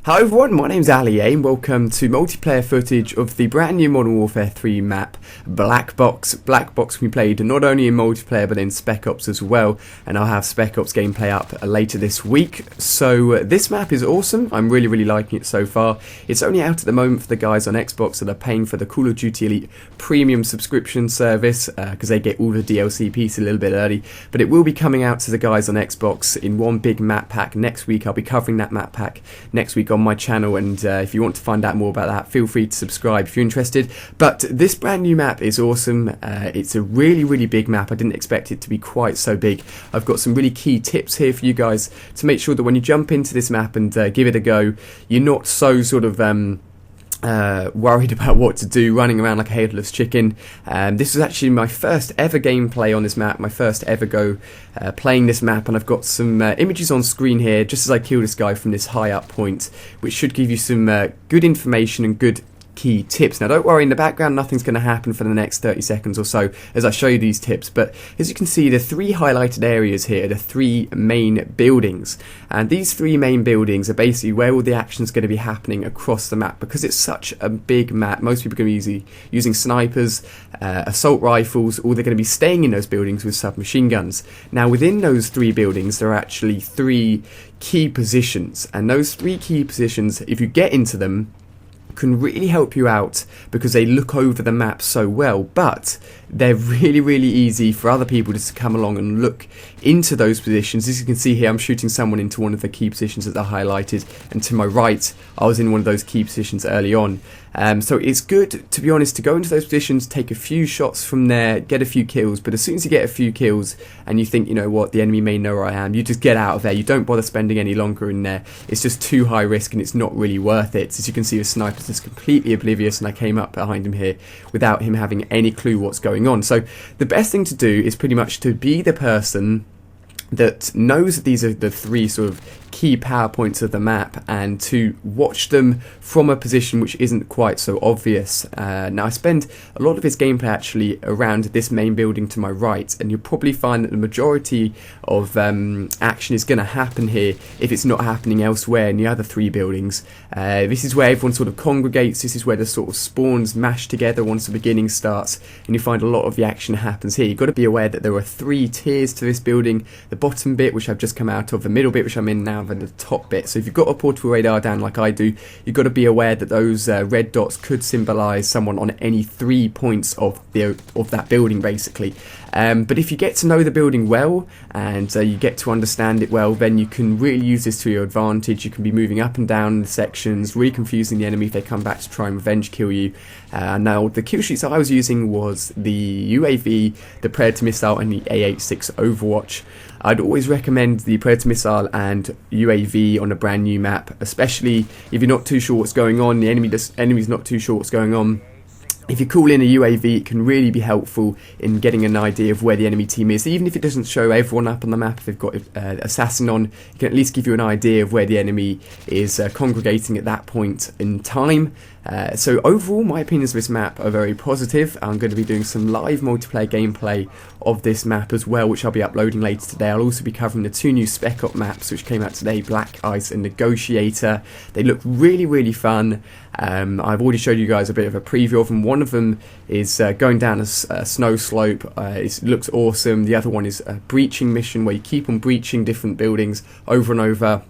Hello everyone, my name's Ali and welcome to multiplayer footage of the brand new Modern Warfare 3 map, Black Box. Black Box can be played not only in multiplayer but in Spec Ops as well, and I'll have Spec Ops gameplay up later this week. So this map is awesome, I'm really liking it so far. It's only out at the moment for the guys on Xbox that are paying for the Call of Duty Elite Premium subscription service, because they get all the DLC pieces a little bit early, but it will be coming out to the guys on Xbox in one big map pack next week. I'll be covering that map pack next week on my channel, and if you want to find out more about that, feel free to subscribe if you're interested. But this brand new map is awesome. It's a really big map. I didn't expect it to be quite so big. I've got some really key tips here for you guys to make sure that when you jump into this map and give it a go, you're not so sort of worried about what to do, running around like a headless chicken. This was actually my first ever gameplay on this map, my first ever go playing this map, and I've got some images on screen here just as I kill this guy from this high up point, which should give you some good information and good key tips. Now don't worry, in the background nothing's going to happen for the next 30 seconds or so as I show you these tips, but as you can see, the three highlighted areas here, the three main buildings, and these three main buildings are basically where all the action's going to be happening across the map. Because it's such a big map, most people are going to be using snipers, assault rifles, or they're going to be staying in those buildings with submachine guns. Now within those three buildings there are actually three key positions, and those three key positions, if you get into them, can really help you out because they look over the map so well, but they're really easy for other people just to come along and look into those positions. As you can see here, I'm shooting someone into one of the key positions that are highlighted, and to my right I was in one of those key positions early on. So it's good, to be honest, to go into those positions, take a few shots from there, get a few kills, but as soon as you get a few kills and you think, you know what, the enemy may know where I am, you just get out of there. You don't bother spending any longer in there. It's just too high risk and it's not really worth it. As you can see, the sniper's just completely oblivious, and I came up behind him here without him having any clue what's going on. So the best thing to do is pretty much to be the person that knows that these are the three sort of key power points of the map, and to watch them from a position which isn't quite so obvious. Now I spend a lot of this gameplay actually around this main building to my right, and you'll probably find that the majority of action is going to happen here if it's not happening elsewhere in the other three buildings. This is where everyone sort of congregates, this is where the sort of spawns mash together once the beginning starts, and you find a lot of the action happens here. You've got to be aware that there are three tiers to this building: the bottom bit, which I've just come out of, the middle bit, which I'm in now, and the top bit. So if you've got a portable radar down like I do, you've got to be aware that those red dots could symbolise someone on any 3 points of that building basically. But if you get to know the building well and you get to understand it well, then you can really use this to your advantage. You can be moving up and down the sections, really confusing the enemy if they come back to try and revenge kill you. Now the kill sheets I was using was the UAV, the Predator missile, and the A86 Overwatch. I'd always recommend the Predator missile and UAV on a brand new map, especially if you're not too sure what's going on, the enemy's not too sure what's going on. If you call in a UAV, it can really be helpful in getting an idea of where the enemy team is. Even if it doesn't show everyone up on the map, if they've got Assassin on, it can at least give you an idea of where the enemy is congregating at that point in time. So overall, my opinions of this map are very positive. I'm going to be doing some live multiplayer gameplay of this map as well, which I'll be uploading later today. I'll also be covering the two new Spec Ops maps which came out today, Black Ice and Negotiator. They look really fun. I've already showed you guys a bit of a preview of them. One of them is going down a snow slope. It looks awesome. The other one is a breaching mission where you keep on breaching different buildings over and over.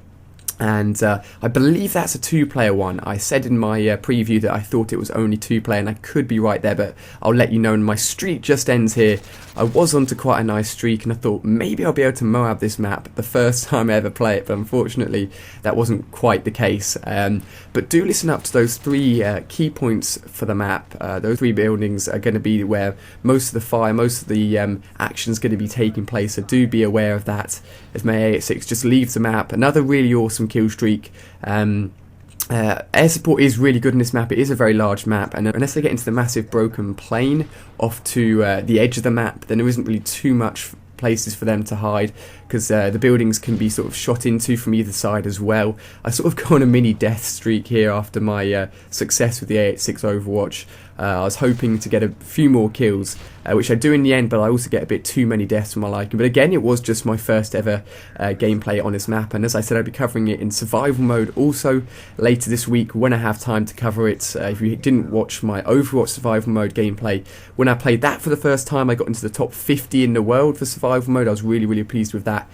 And I believe that's a 2-player one. I said in my preview that I thought it was only 2-player, and I could be right there, but I'll let you know. And my streak just ends here. I was onto quite a nice streak, and I thought maybe I'll be able to Moab this map the first time I ever play it, but unfortunately that wasn't quite the case. But do listen up to those three key points for the map. Those three buildings are going to be where most of the fire, most of the action is going to be taking place, so do be aware of that as my A86 just leaves the map. Another really awesome kill streak. Air support is really good in this map. It is a very large map, and unless they get into the massive broken plain off to the edge of the map, then there isn't really too much places for them to hide, because the buildings can be sort of shot into from either side as well. I sort of go on a mini death streak here after my success with the A86 Overwatch. I was hoping to get a few more kills, which I do in the end, but I also get a bit too many deaths for my liking. But again, it was just my first ever gameplay on this map, and as I said, I'll be covering it in survival mode also later this week when I have time to cover it. If you didn't watch my Overwatch survival mode gameplay, when I played that for the first time, I got into the top 50 in the world for survival mode. I was really pleased with that.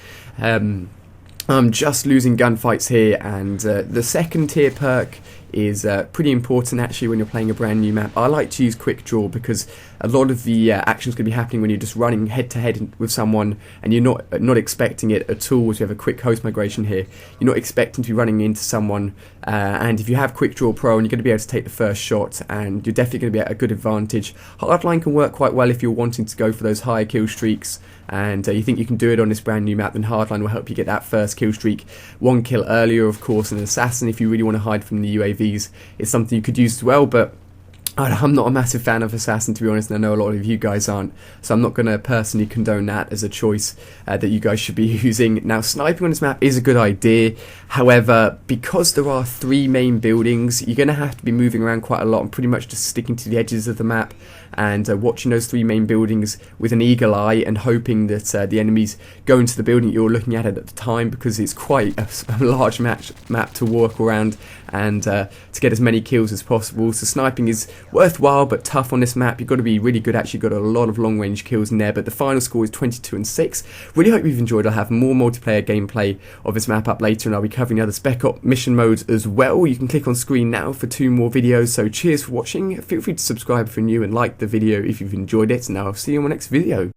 I'm just losing gunfights here, and the second tier perk is pretty important actually when you're playing a brand new map. I like to use quick draw because a lot of the action's going to be happening when you're just running head to head with someone and you're not expecting it at all. So you have a quick host migration here. You're not expecting to be running into someone, and if you have quick draw pro, and you're going to be able to take the first shot, and you're definitely going to be at a good advantage. Hardline can work quite well if you're wanting to go for those higher kill streaks, and you think you can do it on this brand new map, then Hardline will help you get that first kill streak. One kill earlier, of course, and an Assassin, if you really want to hide from the UAVs, is something you could use as well, but I'm not a massive fan of Assassin, to be honest, and I know a lot of you guys aren't, so I'm not going to personally condone that as a choice that you guys should be using. Now, sniping on this map is a good idea, however, because there are 3 main buildings, you're going to have to be moving around quite a lot and pretty much just sticking to the edges of the map and watching those 3 main buildings with an eagle eye and hoping that the enemies go into the building you're looking at the time, because it's quite a large map to walk around and to get as many kills as possible. So sniping is worthwhile but tough on this map. You've got to be really good, actually got a lot of long range kills in there, but the final score is 22-6. Really hope you've enjoyed. I'll have more multiplayer gameplay of this map up later, and I'll be covering the other Spec Op mission modes as well. You can click on screen now for 2 more videos, so cheers for watching. Feel free to subscribe if you're new and like the video if you've enjoyed it, and I'll see you in my next video.